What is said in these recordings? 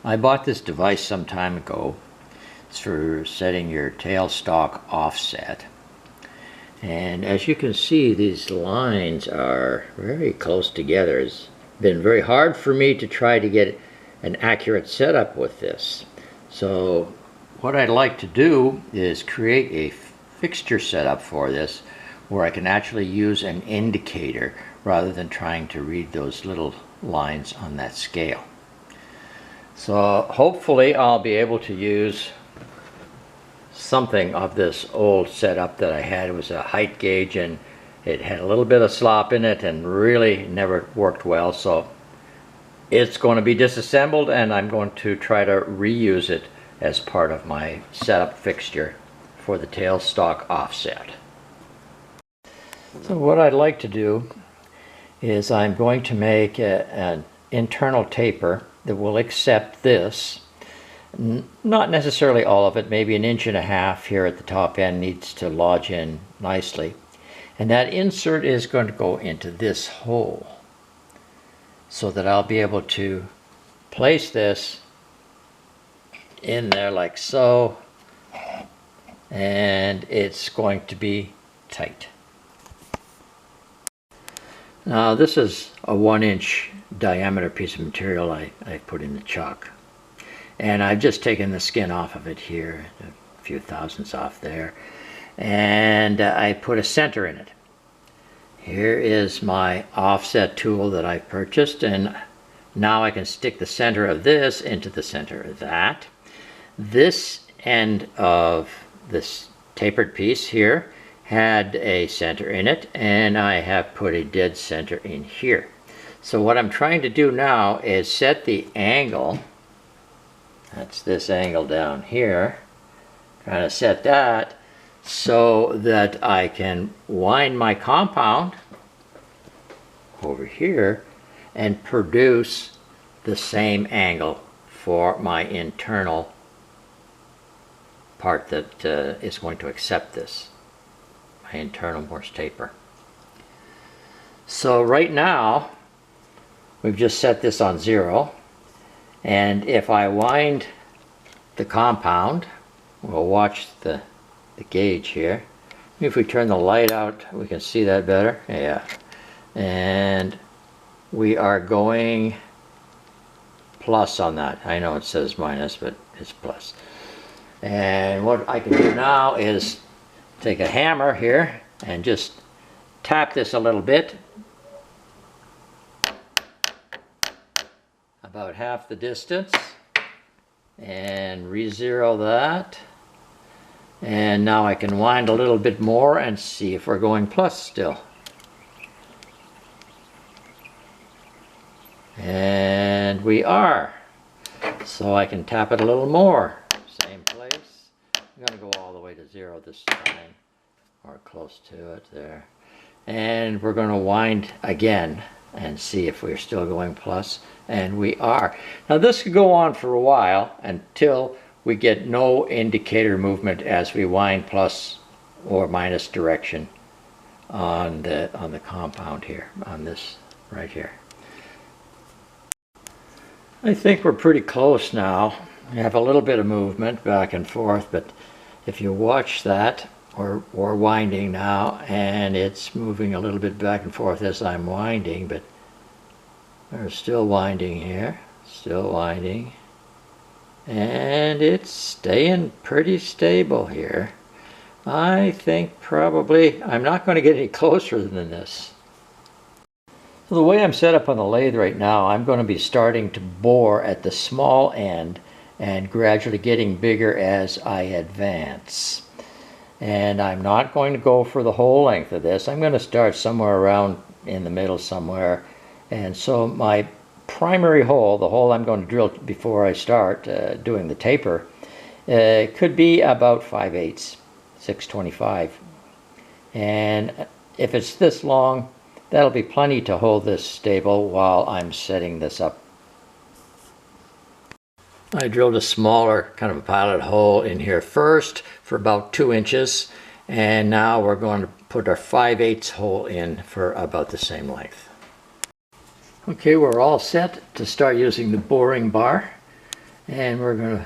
I bought this device some time ago. It's for setting your tailstock offset. And as you can see, these lines are very close together. It's been very hard for me to try to get an accurate setup with this. So what I'd like to do is create a fixture setup for this where I can actually use an indicator rather than trying to read those little lines on that scale. So hopefully I'll be able to use something of this old setup that I had. It was a height gauge and it had a little bit of slop in it and really never worked well. So it's going to be disassembled and I'm going to try to reuse it as part of my setup fixture for the tailstock offset. So what I'd like to do is I'm going to make an internal taper that will accept this. Not necessarily all of it, maybe 1.5 inches here at the top end needs to lodge in nicely. And that insert is going to go into this hole so that I'll be able to place this in there like so, and it's going to be tight. Now this is a 1-inch diameter piece of material I put in the chalk, and I've just taken the skin off of it here, a few thousandths off there, and I put a center in it. Here is my offset tool that I purchased, and now I can stick the center of this into the center of that. This end of this tapered piece here had a center in it, and I have put a dead center in here. So what I'm trying to do now is set the angle, that's this angle down here, trying to set that so that I can wind my compound over here and produce the same angle for my internal part that is going to accept this, my internal Morse taper. So right now we've just set this on 0, and if I wind the compound, we'll watch the gauge here. If we turn the light out we can see that better. Yeah, and we are going plus on that. I know it says minus, but it's plus. And what I can do now is take a hammer here and just tap this a little bit, about half the distance, and re-zero that. And now I can wind a little bit more and see if we're going plus still. And we are. So I can tap it a little more. Same place. I'm going to go all the way to 0 this time, or close to it there. And we're going to wind again and see if we're still going plus, and we are. Now this could go on for a while until we get no indicator movement as we wind plus or minus direction on the compound here, on this right here. I think we're pretty close now. We have a little bit of movement back and forth, but if you watch that, we're winding now, and it's moving a little bit back and forth as I'm winding, but we're still winding here, still winding, and it's staying pretty stable here. I think probably I'm not going to get any closer than this. So the way I'm set up on the lathe right now, I'm going to be starting to bore at the small end and gradually getting bigger as I advance. And I'm not going to go for the whole length of this. I'm going to start somewhere around in the middle somewhere. And so my primary hole, the hole I'm going to drill before I start doing the taper, could be about 5/8, 6/25. And if it's this long, that'll be plenty to hold this stable while I'm setting this up. I drilled a smaller kind of a pilot hole in here first for about 2 inches, and now we're going to put our 5/8 hole in for about the same length. Okay, we're all set to start using the boring bar, and we're going to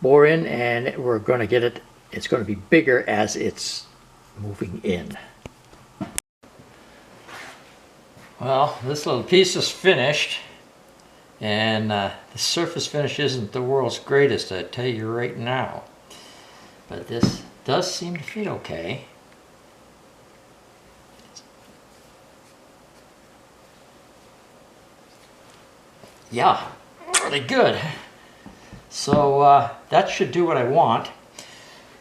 bore in, and we're going to get it, it's going to be bigger as it's moving in. Well, this little piece is finished, and the surface finish isn't the world's greatest, I tell you right now. But this does seem to fit okay. Yeah, really good. So that should do what I want.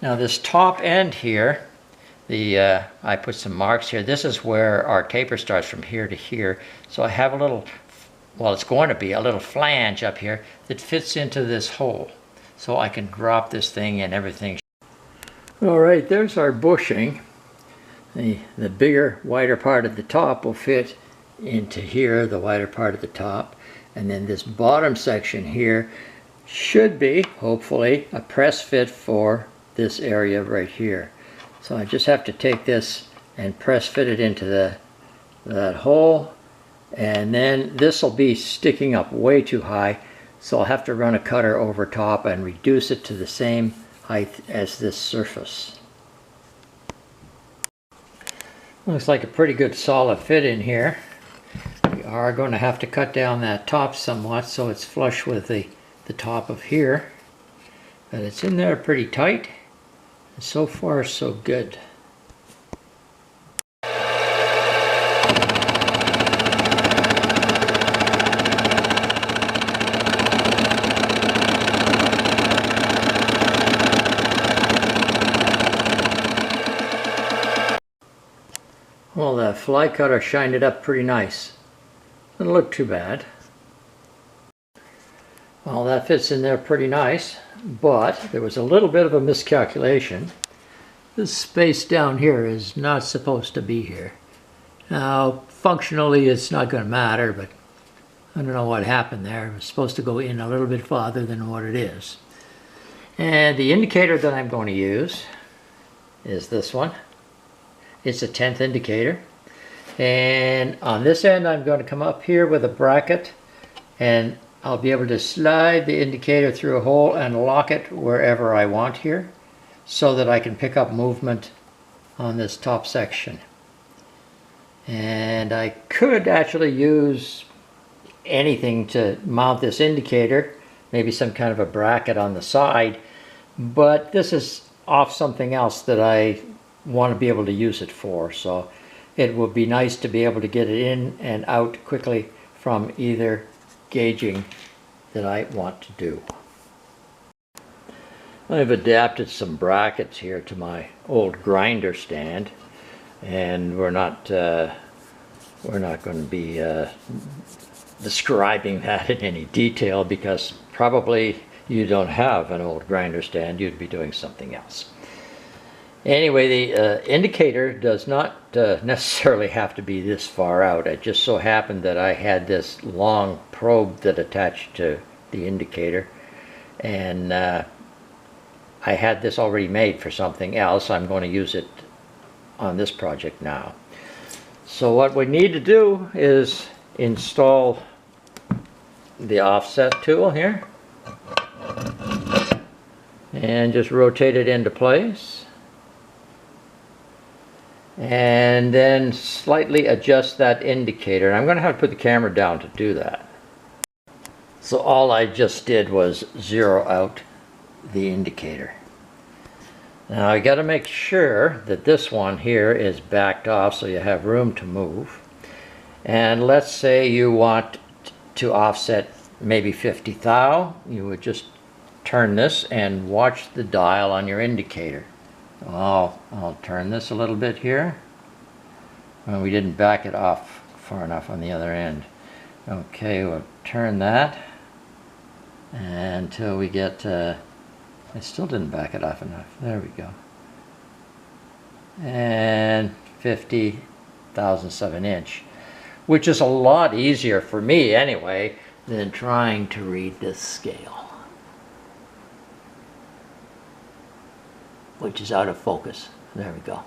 Now this top end here, I put some marks here. This is where our taper starts from here to here. So I have a little, well, it's going to be a little flange up here that fits into this hole. So I can drop this thing and everything. All right, there's our bushing. The bigger, wider part at the top will fit into here, the wider part at the top. And then this bottom section here should be, hopefully, a press fit for this area right here. So I just have to take this and press fit it into that hole, and then this will be sticking up way too high, so I'll have to run a cutter over top and reduce it to the same height as this surface. Looks like a pretty good solid fit in here. We are going to have to cut down that top somewhat so it's flush with the top of here, but it's in there pretty tight. So far, so good. Well, the fly cutter shined it up pretty nice. Doesn't look too bad. Well, that fits in there pretty nice, but there was a little bit of a miscalculation. This space down here is not supposed to be here. Now, functionally it's not going to matter, but I don't know what happened there. It was supposed to go in a little bit farther than what it is. And the indicator that I'm going to use is this one. It's a 10th indicator. And on this end I'm going to come up here with a bracket, and I'll be able to slide the indicator through a hole and lock it wherever I want here, so that I can pick up movement on this top section. And I could actually use anything to mount this indicator, maybe some kind of a bracket on the side, but this is off something else that I want to be able to use it for, so it would be nice to be able to get it in and out quickly from either gauging that I want to do. I've adapted some brackets here to my old grinder stand, and we're not going to be describing that in any detail because probably you don't have an old grinder stand, you'd be doing something else. Anyway, the indicator does not necessarily have to be this far out. It just so happened that I had this long probe that attached to the indicator, and I had this already made for something else. I'm going to use it on this project now. So what we need to do is install the offset tool here and just rotate it into place. And then slightly adjust that indicator. And I'm going to have to put the camera down to do that. So all I just did was zero out the indicator. Now I got to make sure that this one here is backed off so you have room to move. And let's say you want to offset maybe 50 thou. You would just turn this and watch the dial on your indicator. I'll turn this a little bit here. Well, we didn't back it off far enough on the other end. Okay, we'll turn that until we get, I still didn't back it off enough. There we go. And 50 thousandths of an inch, which is a lot easier for me anyway than trying to read this scale, which is out of focus. There we go.